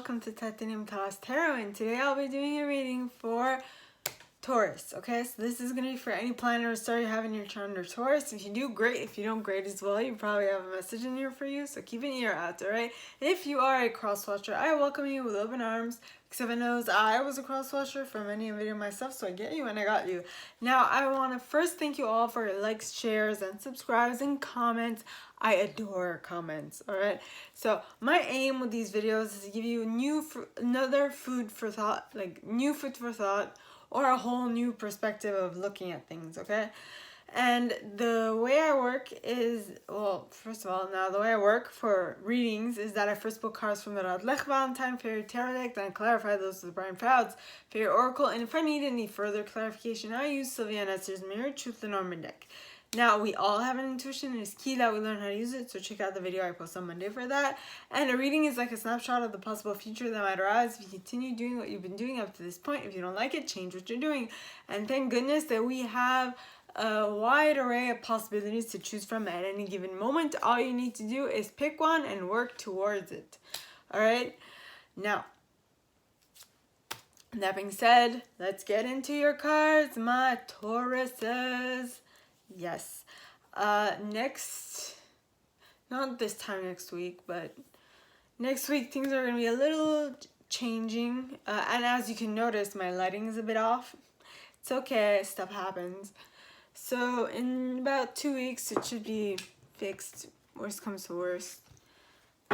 welcome to Titanium Taurus Tarot, and today I'll be doing a reading for Taurus. Okay, so this is going to be for any planet or star you have in your chart under Taurus. If you do, great. If you don't, great as well. You probably have a message in here for you, so keep an ear out, alright? If you are a cross watcher, I welcome you with open arms. Because Heaven knows I was a cross watcher for many a video myself, so I get you and I got you. Now, I want to first thank you all for your likes, shares, and subscribes and comments. I adore comments, alright? So, my aim with these videos is to give you another food for thought, like new food for thought, or a whole new perspective of looking at things, okay? And the way I work is, well, first of all, now the way I work for readings is that I first pull cards from the Radlech Valentine Fairy Tarot deck, then I clarify those with Brian Froud's Fairy Oracle, and if I need any further clarification, I use Sylvia Netzer's Mirror Truth Lenormand deck. Now, we all have an intuition, and it's key that we learn how to use it, so check out the video I post on Monday for that. And a reading is like a snapshot of the possible future that might arise if you continue doing what you've been doing up to this point. If you don't like it, change what you're doing. And thank goodness that we have a wide array of possibilities to choose from at any given moment. All you need to do is pick one and work towards it. Alright? Now, that being said, let's get into your cards, my Tauruses. Yes. Not this time next week, but next week things are going to be a little changing. And as you can notice, my lighting is a bit off. It's okay, stuff happens. So in about 2 weeks, it should be fixed. Worst comes to worst.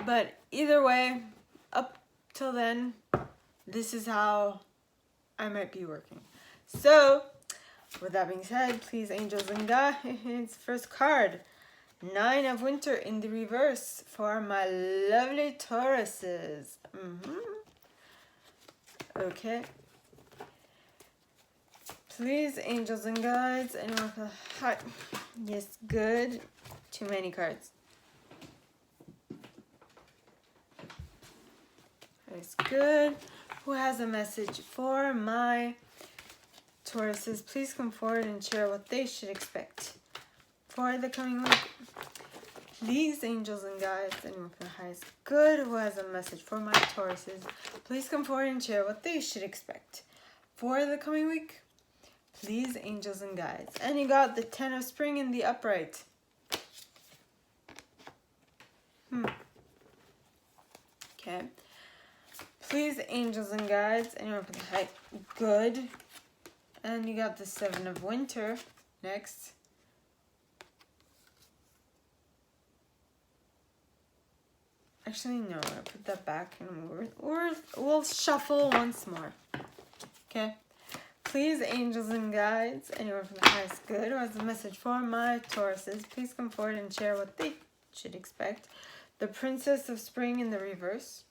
But either way, up till then, this is how I might be working. So, with that being said, please, angels and guides, first card, 9 of Winter in the reverse for my lovely Tauruses. Okay. Please, angels and guides, anyone with a heart? Yes, good. Too many cards. That's good. Who has a message for my Tauruses? Please come forward and share what they should expect for the coming week. Please, angels and guides, anyone with the highest good who has a message for my Tauruses, please come forward and share what they should expect for the coming week. Please, angels and guides. And you got the 10 of Spring in the upright. Okay. Please, angels and guides, anyone with the high good. And you got the 7 of Winter next. Actually, no, I'm going to put that back and we'll shuffle once more. Okay. Please, angels and guides, anyone from the highest good who has a message for my Tauruses, please come forward and share what they should expect. The Princess of Spring in the reverse.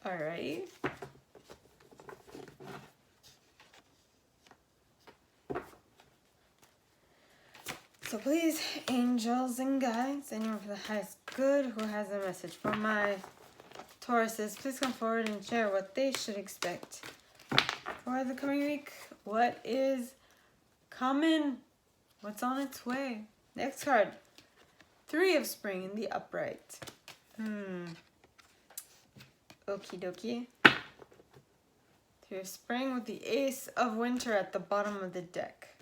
Alright. So please, angels and guides, anyone for the highest good who has a message for my Tauruses, please come forward and share what they should expect for the coming week. What is coming? What's on its way? Next card, 3 of Spring in the upright. Okie dokie. 3 of Spring with the Ace of Winter at the bottom of the deck.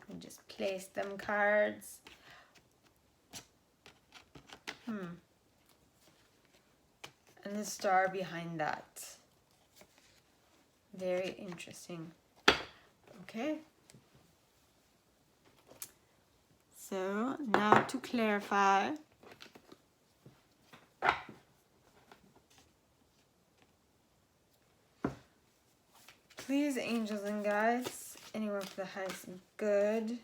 And just place them cards. And the star behind that. Very interesting. Okay. So now to clarify. Please, angels and guides, anyone for the highest good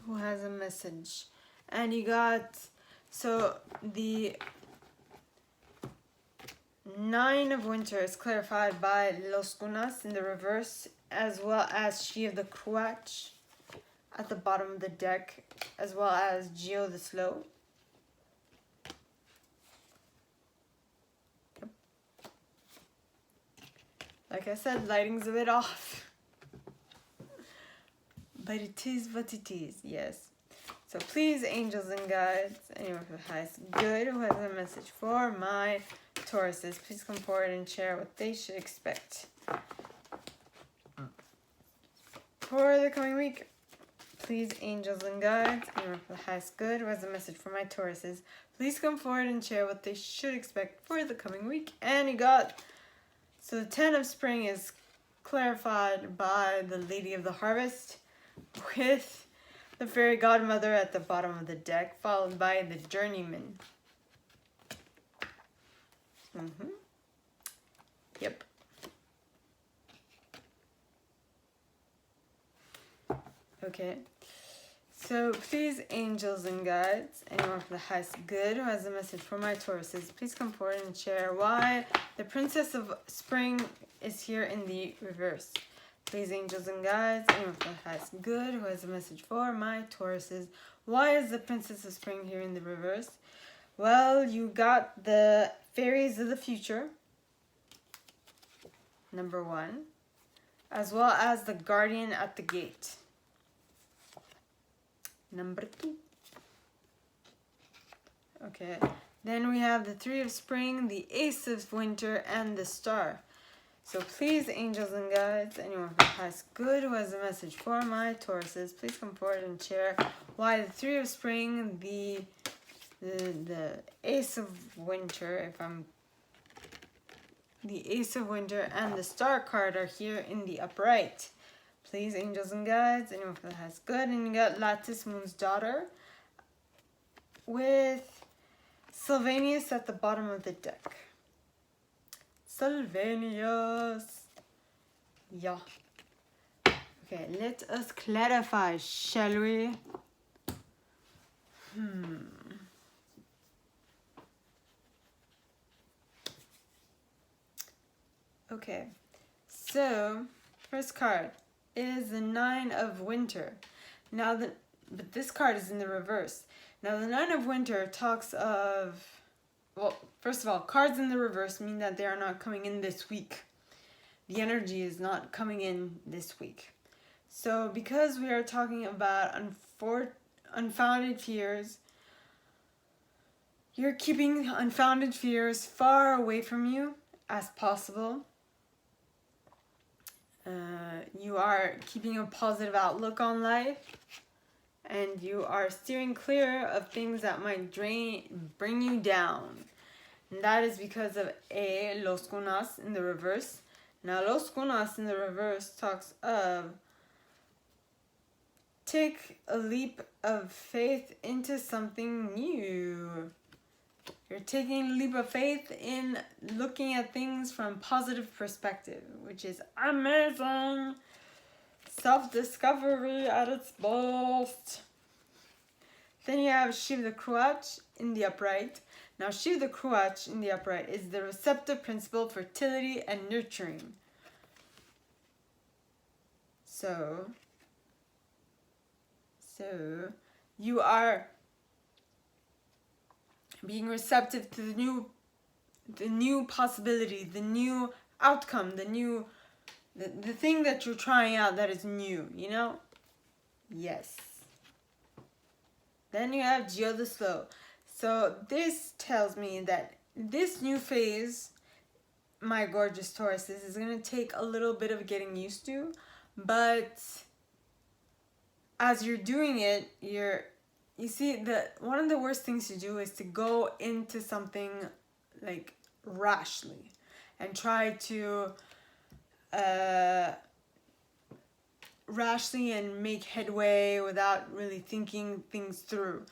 who has a message. And you got, so the 9 of Winter is clarified by Los Gunas in the reverse, as well as She of the Cruach at the bottom of the deck, as well as Geo the Slow. Like I said, lighting's a bit off. But it is what it is, yes. So please, angels and guides, anyone for the highest good who has a message for my Tauruses, please come forward and share what they should expect for the coming week. Please, angels and guides, anyone for the highest good who has a message for my Tauruses, please come forward and share what they should expect for the coming week. And you got, so the 10 of spring is clarified by the Lady of the Harvest with the fairy godmother at the bottom of the deck, followed by the journeyman. Yep. Okay. So please, angels and guides, anyone for the highest good who has a message for my Tauruses, please come forward and share why the Princess of Spring is here in the reverse. Please, angels and guides, anyone for the highest good who has a message for my Tauruses, why is the Princess of Spring here in the reverse? Well, you got the fairies of the future, number 1, as well as the guardian at the gate, number 2. Okay, then we have the 3 of spring, the ace of winter, and the star. So please, angels and guides, anyone for the highest good who has a message for my Tauruses, please come forward and share why the 3 of spring, the ace of winter, the ace of winter, and the star card are here in the upright. Please, angels and guides, anyone for the highest good. And you got Lattice Moon's daughter with Sylvanius at the bottom of the deck. Sylvanius. Yeah. Okay, let us clarify, shall we? Okay, so first card is the 9 of winter. Now but this card is in the reverse. Now the 9 of winter talks of, well, first of all, cards in the reverse mean that they are not coming in this week. The energy is not coming in this week. So because we are talking about unfounded fears, you're keeping unfounded fears far away from you as possible. You are keeping a positive outlook on life, and you are steering clear of things that might bring you down. And that is because of Los Cunas in the reverse. Now, Los Cunas in the reverse talks of take a leap of faith into something new. You're taking a leap of faith in looking at things from positive perspective, which is amazing. Self-discovery at its best. Then you have Shiv the Cruach in the upright. Now, Shiv the Cruach in the upright is the receptive principle, fertility, and nurturing. So you are being receptive to the new possibility, the new outcome, the thing that you're trying out that is new, you know? Yes. Then you have Geo the Slow. So this tells me that this new phase, my gorgeous Tauruses, is going to take a little bit of getting used to, but as you're doing it, you see, one of the worst things to do is to go into something like rashly and try to rashly and make headway without really thinking things through.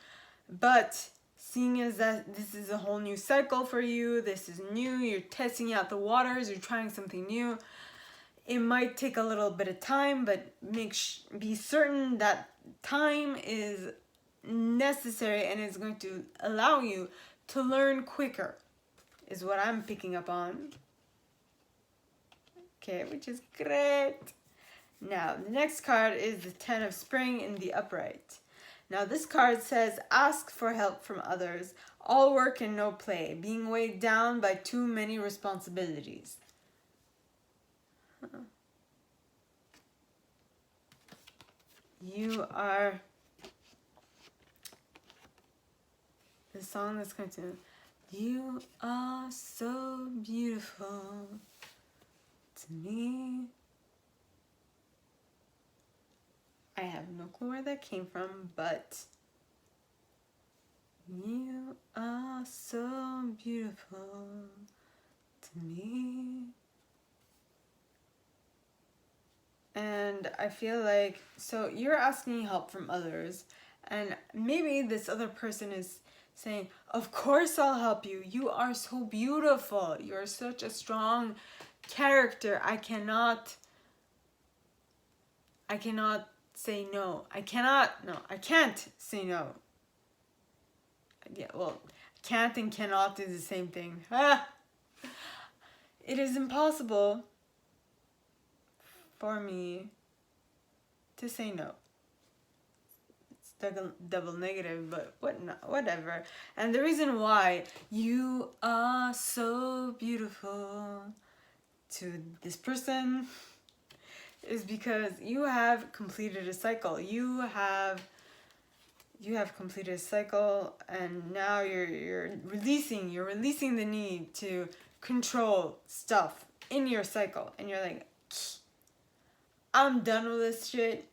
But seeing as that this is a whole new cycle for you, this is new, you're testing out the waters, you're trying something new, it might take a little bit of time, but be certain that time is necessary and is going to allow you to learn quicker, is what I'm picking up on. Okay, which is great. Now, the next card is the 10 of spring in the upright. Now, this card says, ask for help from others, all work and no play, being weighed down by too many responsibilities. You are the song that's going to, you are so beautiful to me. I have no clue where that came from, but you are so beautiful to me. And I feel like, so you're asking help from others, and maybe this other person is saying, of course I'll help you. You are so beautiful. You're such a strong character. I cannot say no. I can't say no. Yeah, well, can't and cannot do the same thing. It is impossible for me to say no. It's double negative, but whatever. And the reason why you are so beautiful to this person is because you have completed a cycle. You have completed a cycle, and now you're releasing the need to control stuff in your cycle, and you're like, I'm done with this shit.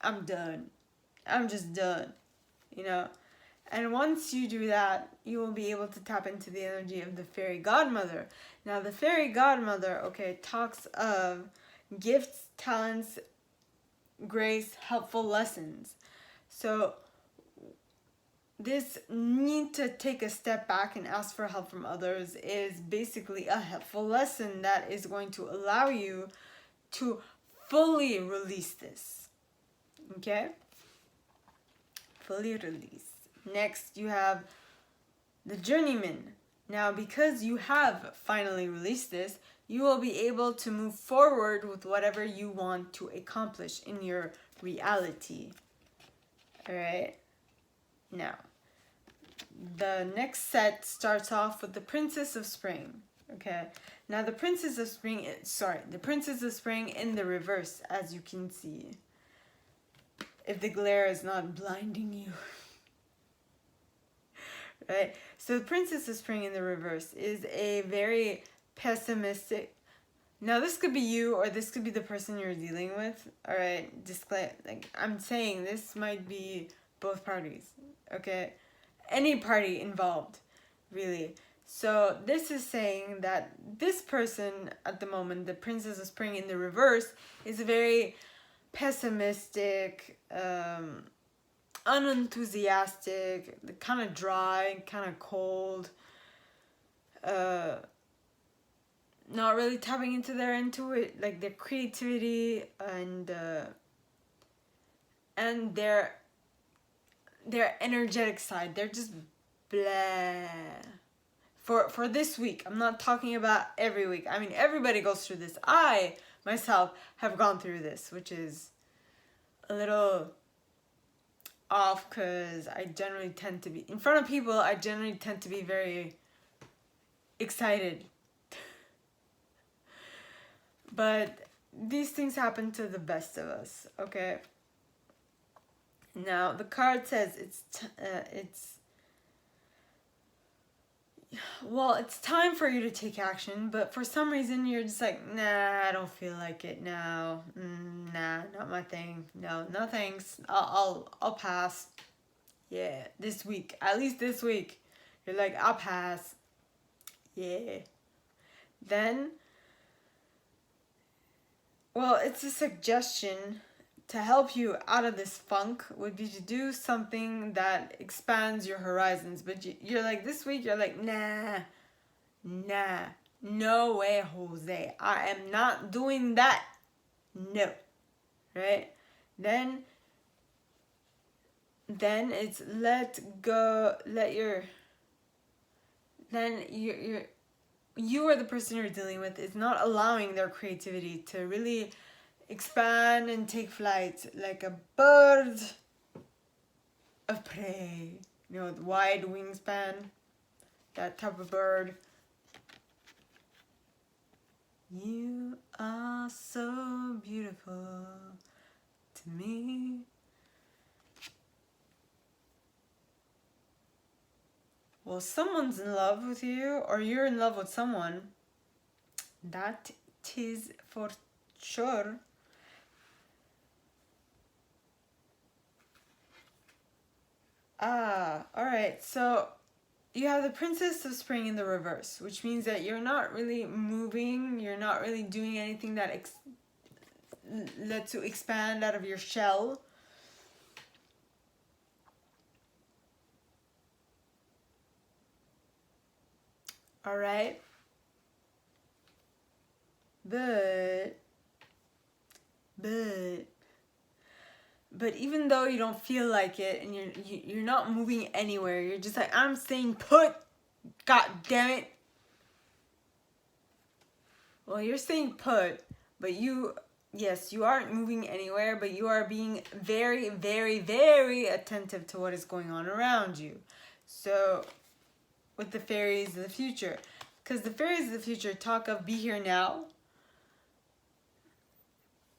I'm done. I'm just done, you know? And once you do that, you will be able to tap into the energy of the fairy godmother. Now, the fairy godmother, okay, talks of gifts, talents, grace, helpful lessons. So this need to take a step back and ask for help from others is basically a helpful lesson that is going to allow you to fully release this. Okay? Fully release. Next, you have the journeyman. Now, because you have finally released this, you will be able to move forward with whatever you want to accomplish in your reality. Alright? Now, the next set starts off with the Princess of Spring. Okay? Now, the Princess of Spring in the reverse, as you can see. If the glare is not blinding you. Right? So the Princess of Spring in the reverse is a very pessimistic. Now this could be you, or this could be the person you're dealing with. Alright, I'm saying this might be both parties. Okay? Any party involved, really. So this is saying that this person at the moment, the Princess of Spring in the reverse, is a very pessimistic, unenthusiastic, kind of dry, kind of cold, not really tapping into their creativity and their energetic side. They're just blah. For this week, I'm not talking about every week. I mean, everybody goes through this. I myself have gone through this, which is a little off because I generally tend to be in front of people. I generally tend to be very excited, but these things happen to the best of us. Okay. Now the card says it's time for you to take action, but for some reason you're just like, nah, I don't feel like it now. Nah, not my thing. No thanks. I'll pass. Yeah, this week, at least this week, you're like, I'll pass. Yeah. Then, it's a suggestion to help you out of this funk would be to do something that expands your horizons. But you're like, this week, you're like, nah, no way, Jose. I am not doing that. No. Right? Then it's you or the person you're dealing with is not allowing their creativity to really expand and take flight like a bird of prey. You know, the wide wingspan, that type of bird. You are so beautiful to me. Well, someone's in love with you, or you're in love with someone. That is for sure. Alright, so you have the Princess of Spring in the reverse, which means that you're not really moving, you're not really doing anything that lets you expand out of your shell. Alright? But even though you don't feel like it and you're not moving anywhere, you're just like, I'm staying put, god damn it. Well, you're staying put, but yes, you aren't moving anywhere, but you are being very, very, very attentive to what is going on around you. So, with the fairies of the future, because the fairies of the future talk of be here now,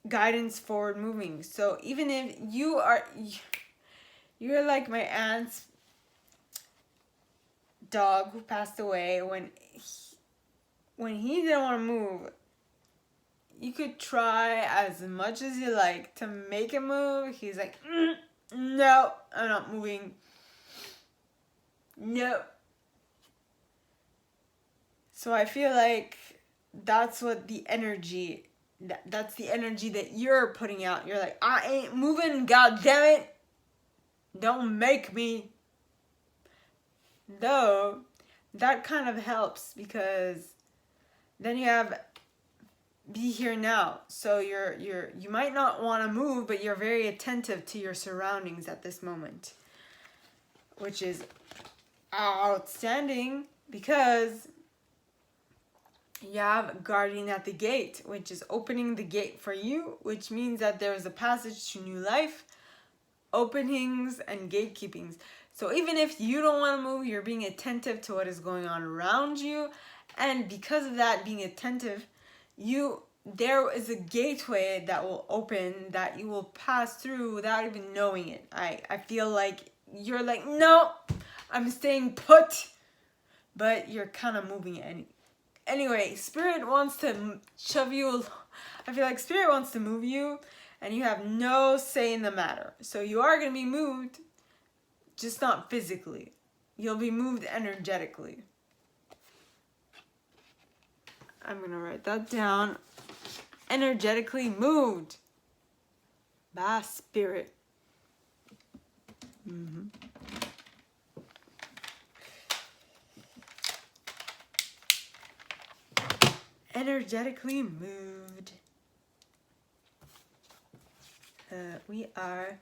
guidance forward moving. So even if you're like my aunt's dog who passed away, when he didn't want to move, you could try as much as you like to make him move. He's like, no, I'm not moving. No. So I feel like that's what the energy, that's the energy that you're putting out. You're like, I ain't moving, god damn it. Don't make me. Though, that kind of helps because then you have be here now. So you might not want to move, but you're very attentive to your surroundings at this moment, which is outstanding because you have guardian at the gate, which is opening the gate for you, which means that there is a passage to new life, openings, and gatekeepings. So even if you don't want to move, you're being attentive to what is going on around you. And because of that, being attentive, there is a gateway that will open that you will pass through without even knowing it. I feel like you're like, no, I'm staying put, but you're kind of moving Anyway, Spirit wants to shove you. I feel like Spirit wants to move you, and you have no say in the matter. So you are going to be moved, just not physically. You'll be moved energetically. I'm going to write that down. Energetically moved by Spirit. Energetically moved. We are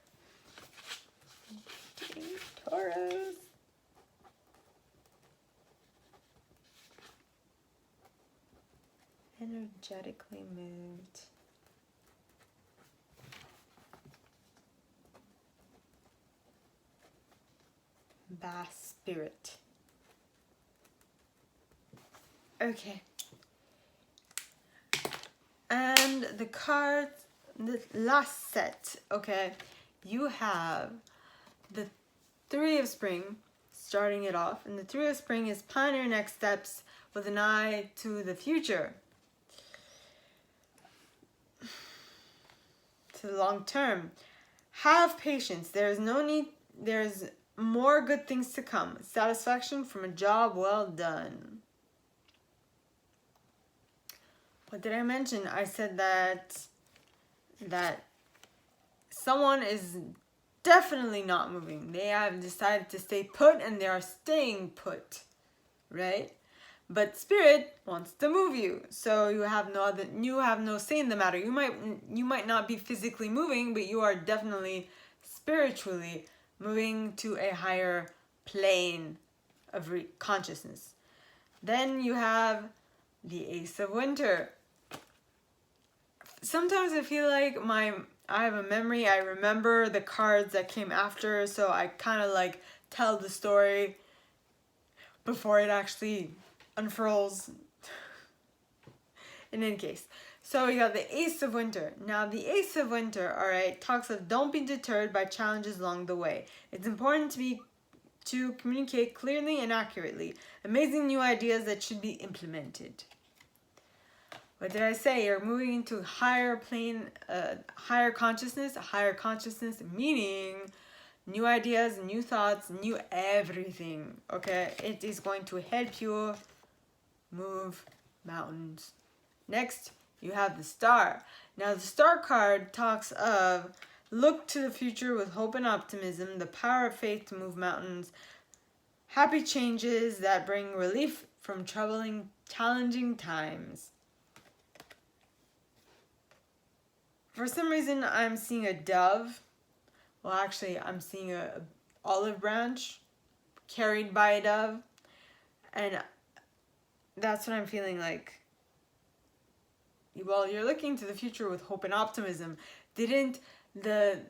Taurus. Energetically moved. By Spirit. Okay. And the cards, the last set, okay, you have the Three of Spring, starting it off. And the Three of Spring is plan your next steps with an eye to the future. To the long term. Have patience. There's no need, there's more good things to come. Satisfaction from a job well done. What did I mention? I said that someone is definitely not moving. They have decided to stay put and they are staying put, right? But Spirit wants to move you. So you have no say in the matter. You might not be physically moving, but you are definitely spiritually moving to a higher plane of consciousness. Then you have the Ace of Winter. Sometimes I feel like I have a memory. I remember the cards that came after, so I kind of like tell the story before it actually unfurls. In any case, so we got the Ace of Winter. Now the Ace of Winter, all right, talks of don't be deterred by challenges along the way. It's important to communicate clearly and accurately. Amazing new ideas that should be implemented. What did I say? You're moving into higher plane, higher consciousness meaning new ideas, new thoughts, new everything, okay? It is going to help you move mountains. Next, you have the star. Now, the star card talks of look to the future with hope and optimism, the power of faith to move mountains, happy changes that bring relief from challenging times. For some reason, I'm seeing a dove. Well, actually, I'm seeing a olive branch carried by a dove. And that's what I'm feeling like. Well, you're looking to the future with hope and optimism. Didn't the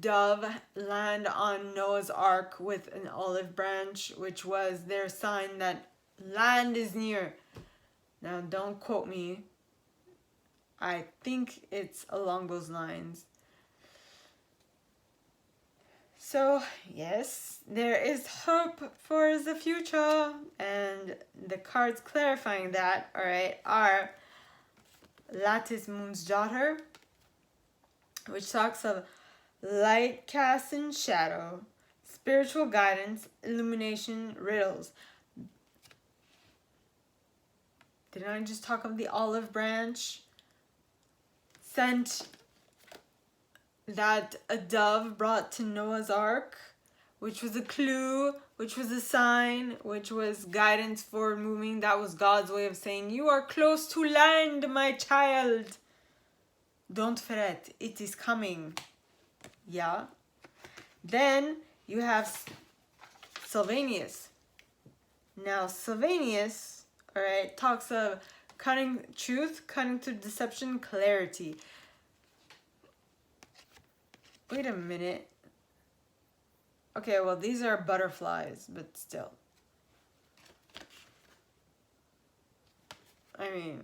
dove land on Noah's Ark with an olive branch, which was their sign that land is near? Now, don't quote me. I think it's along those lines. So, yes, there is hope for the future. And the cards clarifying that, all right, are Lattice Moon's Daughter, which talks of light cast in shadow, spiritual guidance, illumination, riddles. Didn't I just talk of the olive branch? Sent that a dove brought to Noah's Ark, which was a clue, which was a sign, which was guidance for moving. That was God's way of saying, you are close to land, my child. Don't fret, it is coming. Yeah. Then you have Sylvanus. Now, Sylvanus, all right, talks of cutting truth, cutting through deception, clarity. Wait a minute. Okay, well, these are butterflies, but still. I mean,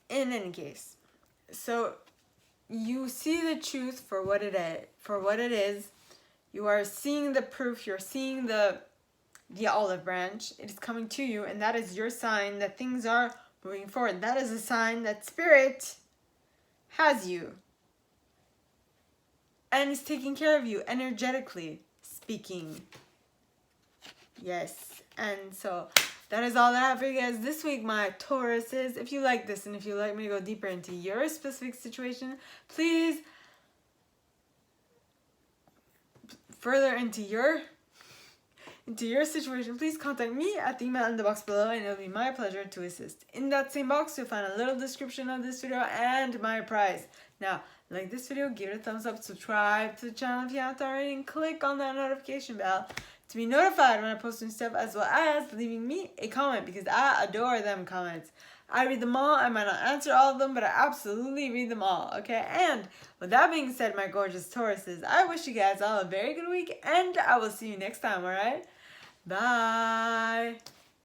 in any case, so you see the truth for what it is. You are seeing the proof. You're seeing the olive branch. It is coming to you, and that is your sign that things are moving forward. That is a sign that Spirit has you and is taking care of you, energetically speaking. Yes, and so that is all that I have for you guys this week, my Tauruses. If you like this and if you like me to go deeper into your specific situation, please further into your situation, please contact me at the email in the box below, and it'll be my pleasure to assist. In that same box, you'll find a little description of this video and my price. Now, like this video, give it a thumbs up, subscribe to the channel if you haven't already, and click on that notification bell to be notified when I post new stuff, as well as leaving me a comment, because I adore them comments. I read them all. I might not answer all of them, but I absolutely read them all, okay? And with that being said, my gorgeous Tauruses, I wish you guys all a very good week, and I will see you next time, all right? Bye.